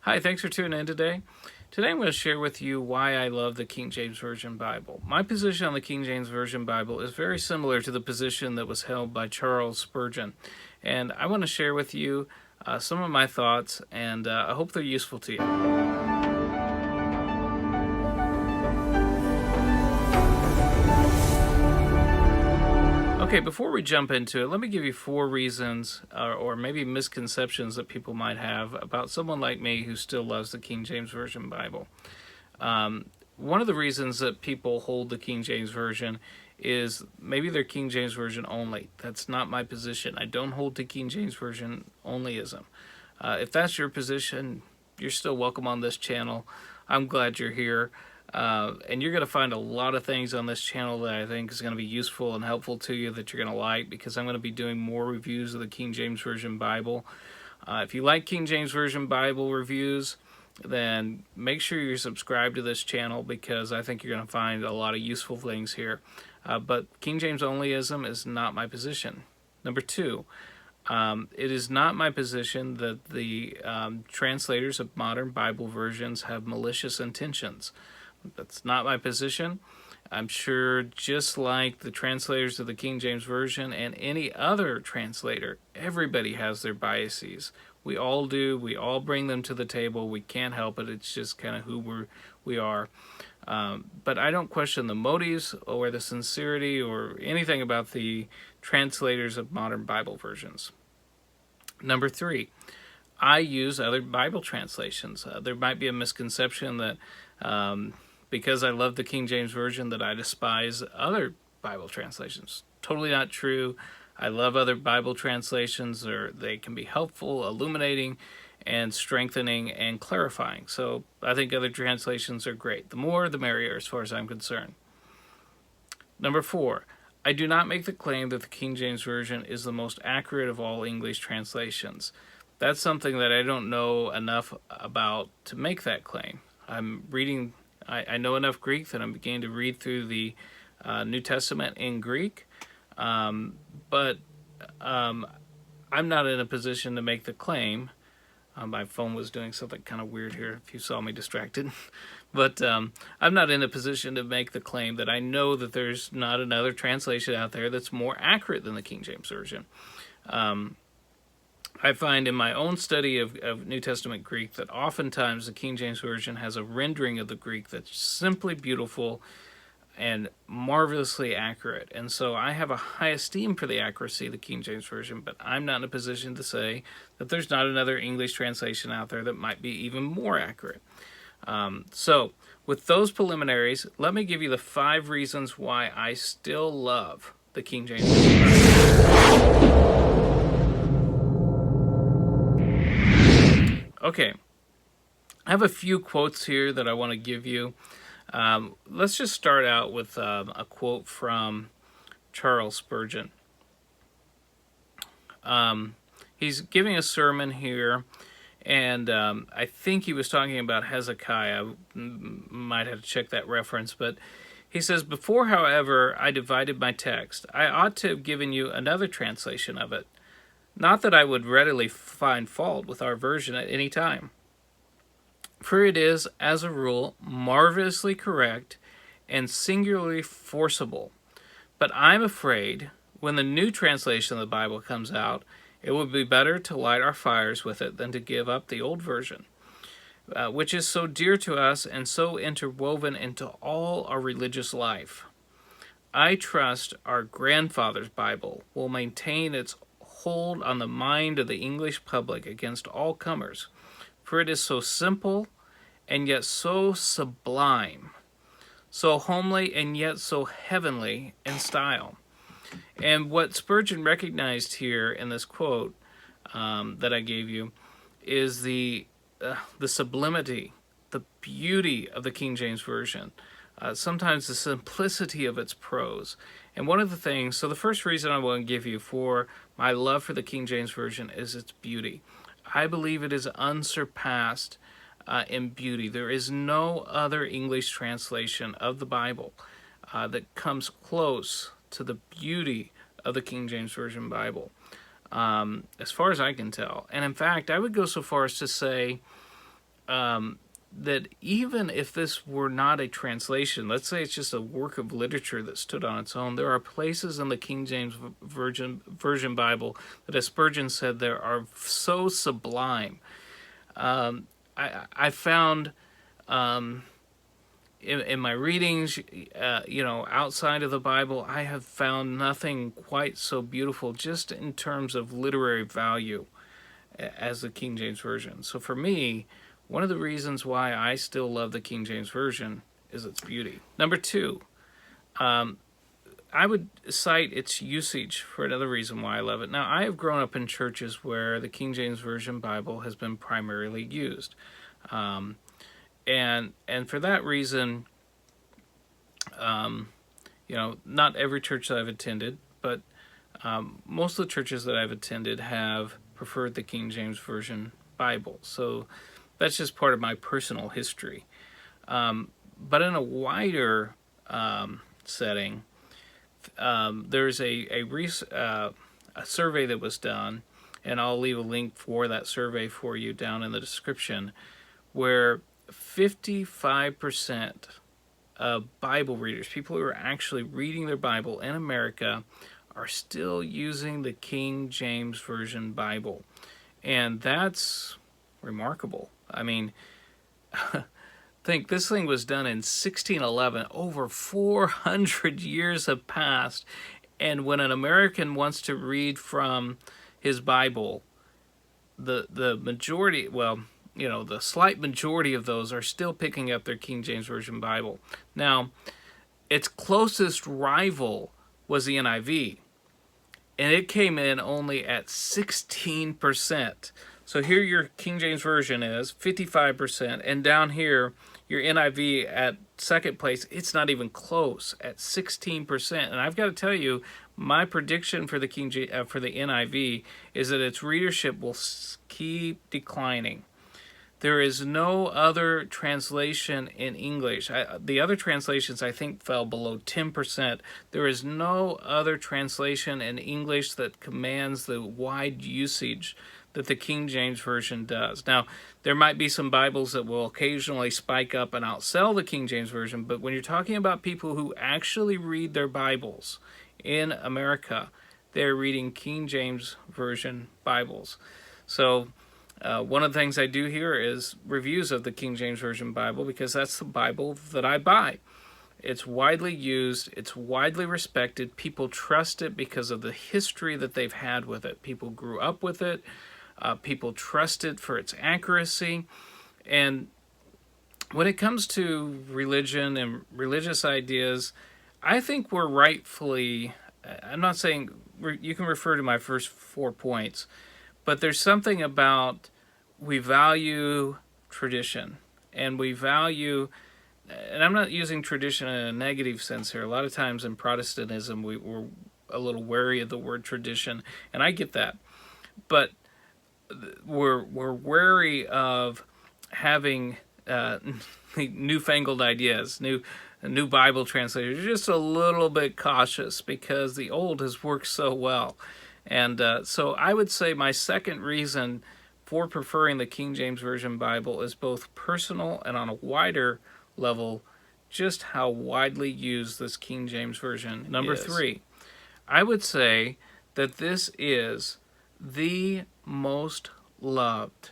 Hi, thanks for tuning in today. Today I'm going to share with you why I love the King James Version Bible. My position on the King James Version Bible is very similar to the position that was held by Charles Spurgeon. And I want to share with you some of my thoughts, and I hope they're useful to you. Okay, before we jump into it, let me give you 4 reasons or maybe misconceptions that people might have about someone like me who still loves the King James Version Bible. One of the reasons that people hold the King James Version is maybe they're King James Version only. That's not my position. I don't hold to King James Version onlyism. If that's your position, you're still welcome on this channel. I'm glad you're here. And you're going to find a lot of things on this channel that I think is going to be useful and helpful to you that you're going to like, because I'm going to be doing more reviews of the King James Version Bible. If you like King James Version Bible reviews, then make sure you're subscribed to this channel, because I think you're going to find a lot of useful things here. But King James onlyism is not my position. Number 2, it is not my position that the translators of modern Bible versions have malicious intentions. That's not my position. I'm sure just like the translators of the King James Version and any other translator, everybody has their biases. We all do. We all bring them to the table. We can't help it. It's just kind of who we are. But I don't question the motives or the sincerity or anything about the translators of modern Bible versions. Number 3, I use other Bible translations. There might be a misconception that because I love the King James Version that I despise other Bible translations. Totally not true. I love other Bible translations. They can be helpful, illuminating, and strengthening and clarifying. So I think other translations are great. The more, the merrier, as far as I'm concerned. Number 4, I do not make the claim that the King James Version is the most accurate of all English translations. That's something that I don't know enough about to make that claim. I know enough Greek that I'm beginning to read through the New Testament in Greek, but I'm not in a position to make the claim. My phone was doing something kind of weird here if you saw me distracted. But I'm not in a position to make the claim that I know that there's not another translation out there that's more accurate than the King James Version. I find in my own study of New Testament Greek that oftentimes the King James Version has a rendering of the Greek that's simply beautiful and marvelously accurate. And so I have a high esteem for the accuracy of the King James Version, but I'm not in a position to say that there's not another English translation out there that might be even more accurate. So with those preliminaries, let me give you the 5 reasons why I still love the King James Version. Okay, I have a few quotes here that I want to give you. Let's just start out with a quote from Charles Spurgeon. He's giving a sermon here, and I think he was talking about Hezekiah. I might have to check that reference, but he says, "Before, however, I divided my text, I ought to have given you another translation of it. Not that I would readily find fault with our version at any time, for it is, as a rule, marvelously correct and singularly forcible. But I'm afraid when the new translation of the Bible comes out, it would be better to light our fires with it than to give up the old version, which is so dear to us and so interwoven into all our religious life. I trust our grandfather's Bible will maintain its hold on the mind of the English public against all comers, for it is so simple and yet so sublime, so homely and yet so heavenly in style." And what Spurgeon recognized here in this quote that I gave you is the sublimity, the beauty of the King James Version. Sometimes the simplicity of its prose. And one of the things, so the first reason I want to give you for my love for the King James Version is its beauty. I believe it is unsurpassed in beauty. There is no other English translation of the Bible that comes close to the beauty of the King James Version Bible, as far as I can tell. And in fact, I would go so far as to say that even if this were not a translation, let's say it's just a work of literature that stood on its own, there are places in the King James Version Bible that, as Spurgeon said, there are so sublime. I found in my readings, outside of the Bible, I have found nothing quite so beautiful, just in terms of literary value, as the King James Version. So for me, one of the reasons why I still love the King James Version is its beauty. Number two, I would cite its usage for another reason why I love it. Now, I have grown up in churches where the King James Version Bible has been primarily used. And for that reason, not every church that I've attended, but most of the churches that I've attended have preferred the King James Version Bible. So that's just part of my personal history. But in a wider setting, there's a survey that was done, and I'll leave a link for that survey for you down in the description, where 55% of Bible readers, people who are actually reading their Bible in America, are still using the King James Version Bible. And that's remarkable. I mean, think this thing was done in 1611. Over 400 years have passed. And when an American wants to read from his Bible, the majority, the slight majority of those are still picking up their King James Version Bible. Now, its closest rival was the NIV, and it came in only at 16%. So here your King James Version is 55%, and down here your NIV at second place, it's not even close at 16%. And I've got to tell you, my prediction for the for the NIV is that its readership will keep declining. There is no other translation in English. The other translations, I think, fell below 10%. There is no other translation in English that commands the wide usage that the King James Version does. Now, there might be some Bibles that will occasionally spike up and outsell the King James Version, but when you're talking about people who actually read their Bibles in America, they're reading King James Version Bibles. So, one of the things I do here is reviews of the King James Version Bible, because that's the Bible that I buy. It's widely used. It's widely respected. People trust it because of the history that they've had with it. People grew up with it. People trust it for its accuracy. And when it comes to religion and religious ideas, I think we're rightfully, I'm not saying, you can refer to my first 4 points, but there's something about, we value tradition, and we value, and I'm not using tradition in a negative sense here. A lot of times in Protestantism, we're a little wary of the word tradition, and I get that. But we're wary of having newfangled ideas, new Bible translators. Just a little bit cautious because the old has worked so well. And so I would say my second reason for preferring the King James Version Bible is both personal and on a wider level, just how widely used this King James Version Number 3, I would say that this is the most loved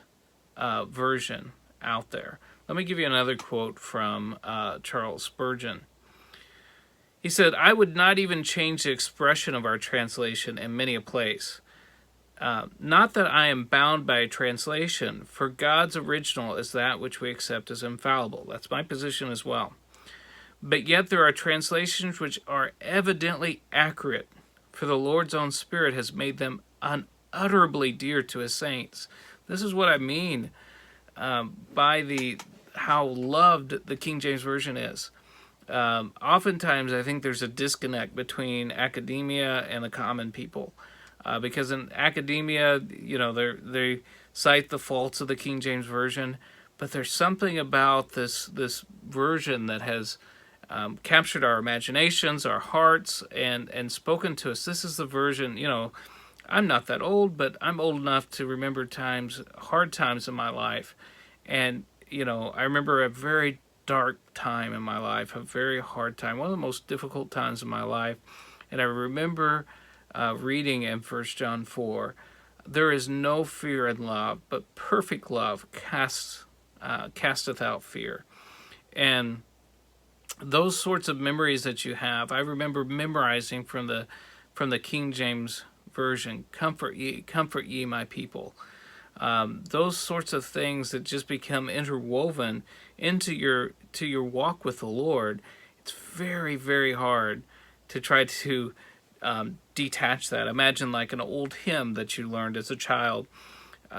version out there. Let me give you another quote from Charles Spurgeon. He said, "I would not even change the expression of our translation in many a place. Not that I am bound by a translation, for God's original is that which we accept as infallible." That's my position as well. "But yet there are translations which are evidently accurate, for the Lord's own Spirit has made them unutterably dear to his saints." This is what I mean by how loved the King James Version is. Oftentimes, I think there's a disconnect between academia and the common people, because in academia, they cite the faults of the King James Version, but there's something about this version that has captured our imaginations, our hearts, and spoken to us. This is the version, I'm not that old, but I'm old enough to remember hard times in my life, and I remember a very dark time in my life, a very hard time, one of the most difficult times in my life. And I remember reading in 1 John 4, there is no fear in love, but perfect love casteth out fear. And those sorts of memories that you have, I remember memorizing from the King James Version, comfort ye my people. Those sorts of things that just become interwoven into your walk with the Lord. It's very, very hard to try to detach that. Imagine like an old hymn that you learned as a child.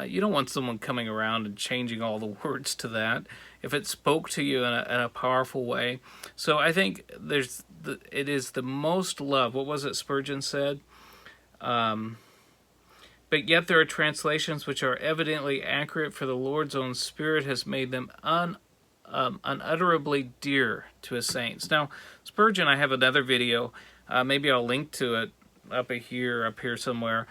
You don't want someone coming around and changing all the words to that if it spoke to you in a powerful way. So I think it is the most loved. What was it Spurgeon said? But yet there are translations which are evidently accurate, for the Lord's own Spirit has made them unutterably dear to his saints. Now, Spurgeon, I have another video. Maybe I'll link to it up here somewhere.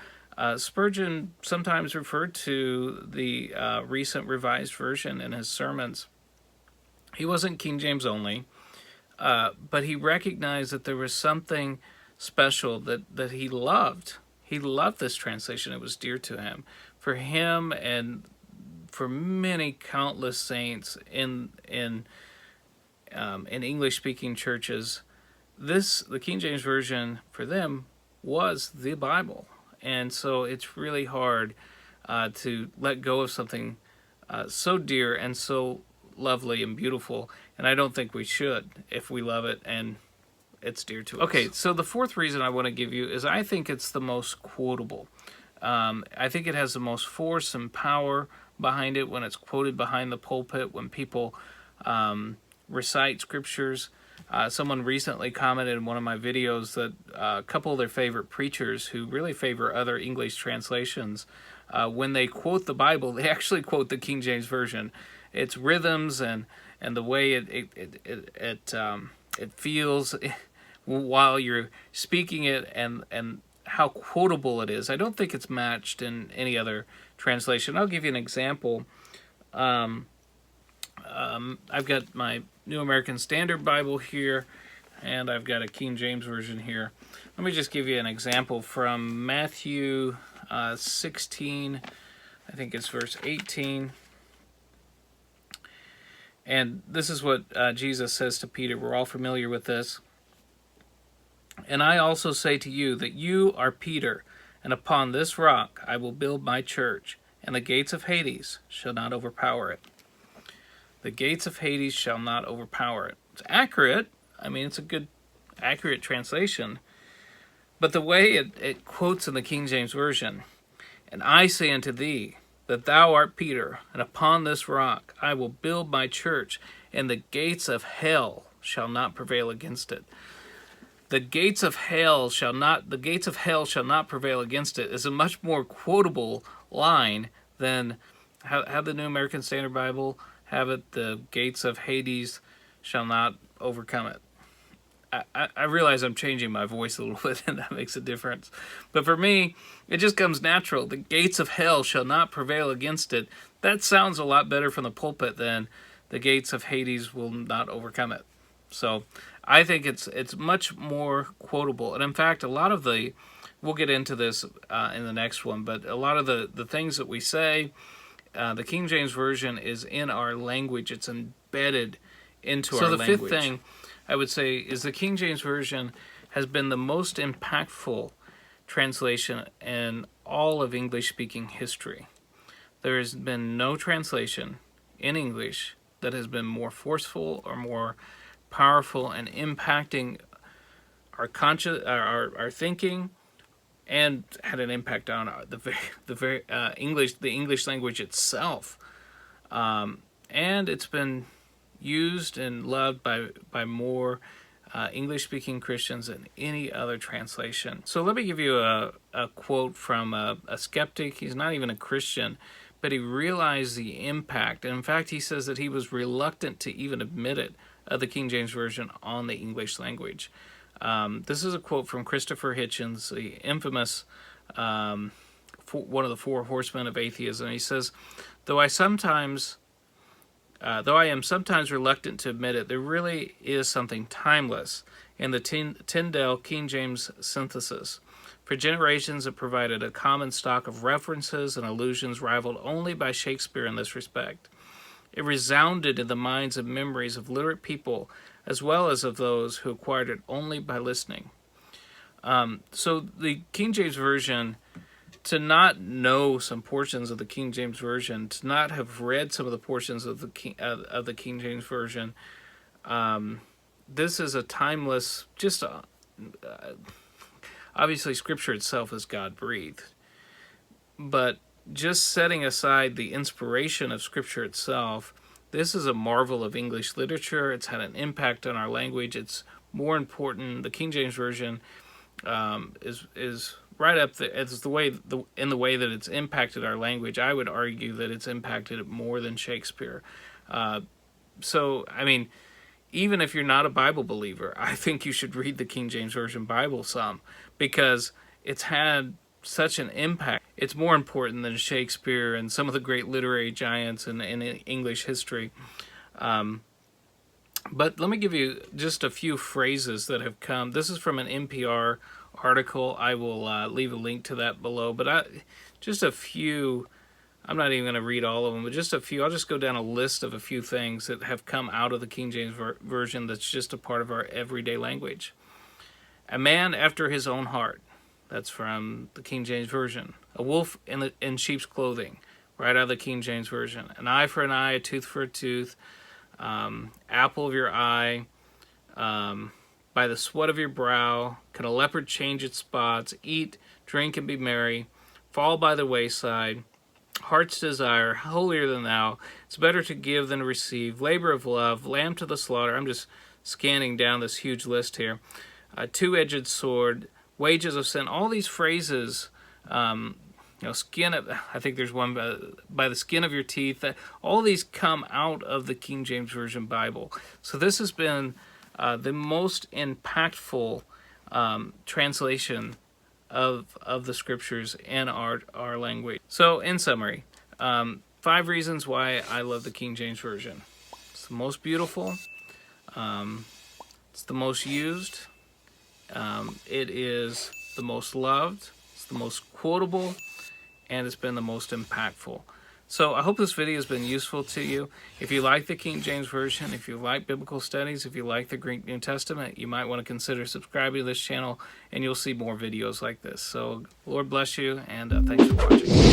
Spurgeon sometimes referred to the recent Revised Version in his sermons. He wasn't King James only, but he recognized that there was something special that he loved. He loved this translation. It was dear to him. For him and for many countless saints in English-speaking churches, the King James Version for them was the Bible. And so it's really hard to let go of something so dear and so lovely and beautiful. And I don't think we should if we love it and it's dear to us. Okay, so the fourth reason I want to give you is I think it's the most quotable. I think it has the most force and power behind it when it's quoted behind the pulpit, when people recite scriptures. Someone recently commented in one of my videos that a couple of their favorite preachers who really favor other English translations, when they quote the Bible, they actually quote the King James Version. Its rhythms and the way it feels while you're speaking it, and how quotable it is. I don't think it's matched in any other translation. I'll give you an example. I've got my New American Standard Bible here, and I've got a King James Version here. Let me just give you an example from Matthew 16, I think it's verse 18. And this is what Jesus says to Peter. We're all familiar with this. And I also say to you that you are Peter, and upon this rock I will build my church, and the gates of Hades shall not overpower it. The gates of Hades shall not overpower it. It's accurate. I mean, it's a good, accurate translation. But the way it quotes in the King James Version, and I say unto thee that thou art Peter, and upon this rock I will build my church, and the gates of hell shall not prevail against it. The gates of hell shall not prevail against it is a much more quotable line than how the New American Standard Bible have it. The gates of Hades shall not overcome it. I realize I'm changing my voice a little bit, and that makes a difference. But for me, it just comes natural. The gates of hell shall not prevail against it. That sounds a lot better from the pulpit than the gates of Hades will not overcome it. So I think it's much more quotable. And in fact, a lot of we'll get into this in the next one, but a lot of the things that we say, the King James Version is in our language. It's embedded into our language. So the fifth thing I would say is the King James Version has been the most impactful translation in all of English-speaking history. There has been no translation in English that has been more forceful or more powerful and impacting our thinking, and had an impact on the English language itself. And it's been used and loved by more English-speaking Christians than any other translation. So let me give you a quote from a skeptic. He's not even a Christian, but he realized the impact. And in fact, he says that he was reluctant to even admit it, of the King James Version on the English language. This is a quote from Christopher Hitchens, the infamous one of the four horsemen of atheism. He says, though I sometimes Though I am sometimes reluctant to admit it, there really is something timeless in the Tyndale King James synthesis. For generations, it provided a common stock of references and allusions rivaled only by Shakespeare in this respect. It resounded in the minds and memories of literate people, as well as of those who acquired it only by listening. So the King James Version, to not know some portions of the King James Version, to not have read some of the portions of the King James Version, this is a timeless, obviously Scripture itself is God-breathed, but just setting aside the inspiration of Scripture itself, this is a marvel of English literature. It's had an impact on our language. It's more important. The King James Version is right up there. It's in the way that it's impacted our language. I would argue that it's impacted it more than Shakespeare. So, I mean, even if you're not a Bible believer, I think you should read the King James Version Bible some, because it's had such an impact. It's more important than Shakespeare and some of the great literary giants in English history. But let me give you just a few phrases that have come. This is from an NPR article. I will leave a link to that below. But just a few, I'm not even going to read all of them, but just a few. I'll just go down a list of a few things that have come out of the King James Version that's just a part of our everyday language. A man after his own heart. That's from the King James Version. A wolf in sheep's clothing, right out of the King James Version. An eye for an eye, a tooth for a tooth, apple of your eye, by the sweat of your brow, can a leopard change its spots, eat, drink, and be merry, fall by the wayside, heart's desire, holier than thou, it's better to give than to receive, labor of love, lamb to the slaughter. I'm just scanning down this huge list here. A two-edged sword, wages of sin, all these phrases, skin of, I think there's one by the skin of your teeth, all these come out of the King James Version Bible. So this has been the most impactful translation of the scriptures in our language. So in summary, 5 reasons why I love the King James Version. It's the most beautiful, it's the most used, it is the most loved, it's the most quotable, and it's been the most impactful. So I hope this video has been useful to you. If you like the King James Version, if you like biblical studies, if you like the Greek New Testament, you might want to consider subscribing to this channel, and you'll see more videos like this. So Lord bless you, and thanks for watching.